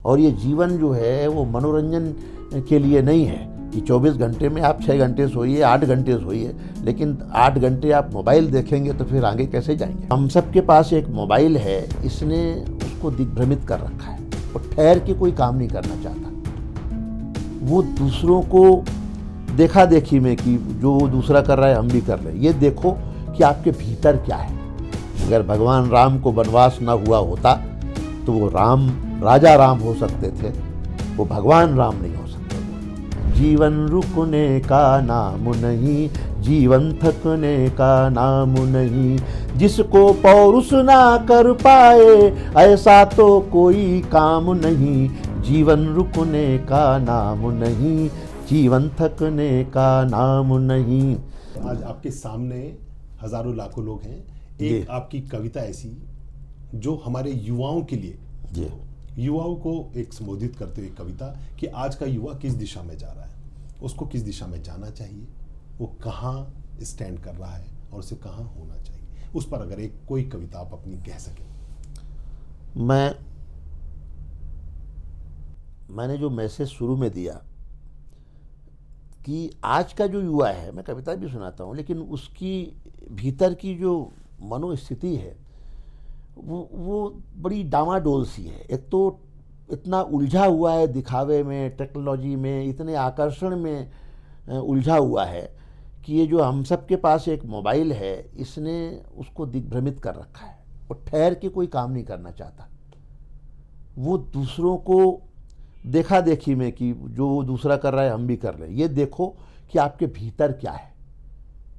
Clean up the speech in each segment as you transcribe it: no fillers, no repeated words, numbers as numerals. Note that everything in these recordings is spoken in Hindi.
और ये जीवन जो है वो मनोरंजन के लिए नहीं है कि 24 घंटे में आप 6 घंटे सोइए, 8 घंटे सोइए, लेकिन 8 घंटे आप मोबाइल देखेंगे तो फिर आगे कैसे जाएंगे। हम सब के पास एक मोबाइल है, इसने उसको दिग्भ्रमित कर रखा है और ठहर के कोई काम नहीं करना चाहता। वो दूसरों को देखा देखी में कि जो दूसरा कर रहा है हम भी कर रहे हैं। ये देखो कि आपके भीतर क्या है। अगर भगवान राम को वनवास ना हुआ होता तो वो राजा राम हो सकते थे, वो भगवान राम नहीं हो सकते। जीवन रुकने का नाम नहीं, जीवन थकने का नाम नहीं, जिसको पौरुष ना कर पाए ऐसा तो कोई काम नहीं। जीवन रुकने का नाम नहीं, जीवन थकने का नाम नहीं। आज आपके सामने हजारों लाखों लोग हैं। एक आपकी कविता ऐसी जो हमारे युवाओं के लिए, युवाओं को एक संबोधित करते हुए कविता कि आज का युवा किस दिशा में जा रहा है, उसको किस दिशा में जाना चाहिए, वो कहाँ स्टैंड कर रहा है और उसे कहाँ होना चाहिए, उस पर अगर एक कोई कविता आप अपनी कह सकें। मैंने जो मैसेज शुरू में दिया कि आज का जो युवा है, मैं कविता भी सुनाता हूँ, लेकिन उसकी भीतर की जो मनोस्थिति है वो बड़ी डामाडोल सी है। एक तो इतना उलझा हुआ है दिखावे में, टेक्नोलॉजी में, इतने आकर्षण में उलझा हुआ है कि ये जो हम सब के पास एक मोबाइल है, इसने उसको दिग्भ्रमित कर रखा है और ठहर के कोई काम नहीं करना चाहता। वो दूसरों को देखा देखी में कि जो दूसरा कर रहा है हम भी कर रहे हैं। ये देखो कि आपके भीतर क्या है,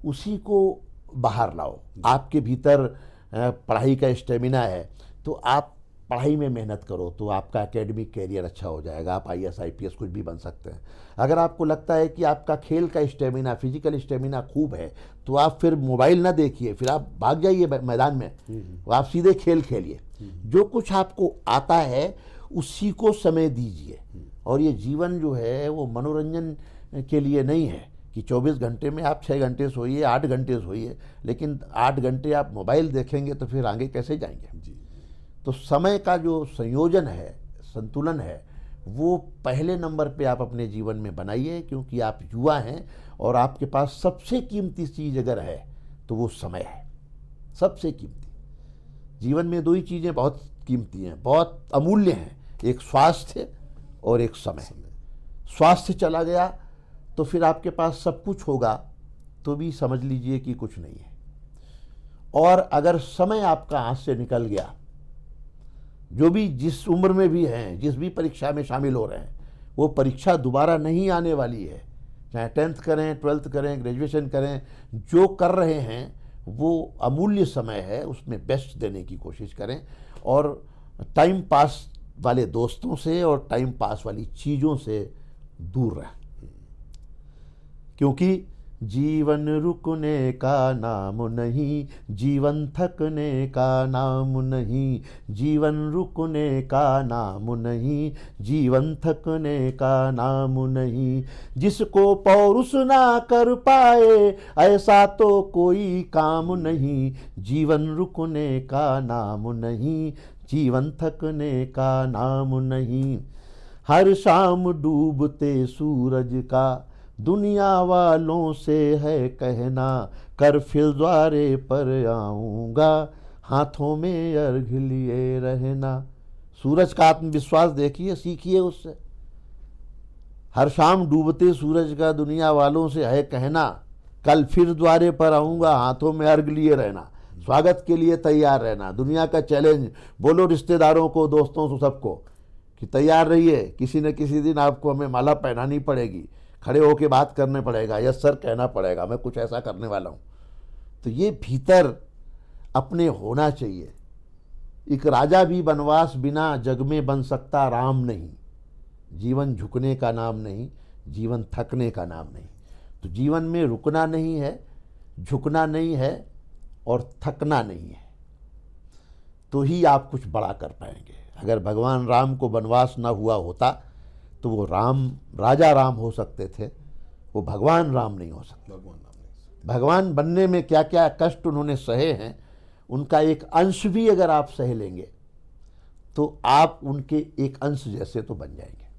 उसी को बाहर लाओ। आपके भीतर पढ़ाई का स्टेमिना है तो आप पढ़ाई में मेहनत करो तो आपका एकेडमिक कैरियर अच्छा हो जाएगा, आप IAS IPS कुछ भी बन सकते हैं। अगर आपको लगता है कि आपका खेल का स्टेमिना, फिजिकल स्टेमिना खूब है तो आप फिर मोबाइल ना देखिए, फिर आप भाग जाइए मैदान में, आप सीधे खेल खेलिए। जो कुछ आपको आता है उसी को समय दीजिए। और ये जीवन जो है वो मनोरंजन के लिए नहीं है कि 24 घंटे में आप 6 घंटे सोइए, 8 घंटे सोइए, लेकिन 8 घंटे आप मोबाइल देखेंगे तो फिर आगे कैसे जाएंगे। तो समय का जो संयोजन है, संतुलन है, वो पहले नंबर पे आप अपने जीवन में बनाइए, क्योंकि आप युवा हैं और आपके पास सबसे कीमती चीज़ अगर है तो वो समय है। सबसे कीमती जीवन में 2 ही चीज़ें बहुत कीमती हैं, बहुत अमूल्य हैं, एक स्वास्थ्य और एक समय। स्वास्थ्य चला गया तो फिर आपके पास सब कुछ होगा तो भी समझ लीजिए कि कुछ नहीं है। और अगर समय आपका हाथ से निकल गया, जो भी जिस उम्र में भी हैं, जिस भी परीक्षा में शामिल हो रहे हैं, वो परीक्षा दोबारा नहीं आने वाली है। चाहे 10th करें, 12th करें, ग्रेजुएशन करें, जो कर रहे हैं वो अमूल्य समय है, उसमें बेस्ट देने की कोशिश करें और टाइम पास वाले दोस्तों से और टाइम पास वाली चीज़ों से दूर रहें। क्योंकि जीवन रुकने का नाम नहीं, जीवन थकने का नाम नहीं, जीवन रुकने का नाम नहीं, जीवन थकने का नाम नहीं, जिसको पौरुष ना कर पाए ऐसा तो कोई काम नहीं। जीवन रुकने का नाम नहीं, जीवन थकने का नाम नहीं। हर शाम डूबते सूरज का दुनिया वालों से है कहना, कर फिर द्वारे पर आऊँगा, हाथों में अर्घ लिए रहना। सूरज का आत्मविश्वास देखिए, सीखिए उससे। हर शाम डूबते सूरज का दुनिया वालों से है कहना, कल फिर द्वारे पर आऊँगा, हाथों में अर्घ लिए रहना। स्वागत के लिए तैयार रहना। दुनिया का चैलेंज बोलो रिश्तेदारों को, दोस्तों को, सबको कि तैयार रहिए, किसी न किसी दिन आपको हमें माला पहनानी पड़ेगी, खड़े होके बात करने पड़ेगा, यस सर कहना पड़ेगा, मैं कुछ ऐसा करने वाला हूँ। तो ये भीतर अपने होना चाहिए। एक राजा भी वनवास बिना जग में बन सकता राम नहीं। जीवन झुकने का नाम नहीं, जीवन थकने का नाम नहीं। तो जीवन में रुकना नहीं है, झुकना नहीं है और थकना नहीं है, तो ही आप कुछ बड़ा कर पाएंगे। अगर भगवान राम को वनवास ना हुआ होता तो वो राजा राम हो सकते थे, वो भगवान राम नहीं हो सकते। भगवान बनने में क्या क्या कष्ट उन्होंने सहे हैं, उनका एक अंश भी अगर आप सह लेंगे तो आप उनके एक अंश जैसे तो बन जाएंगे।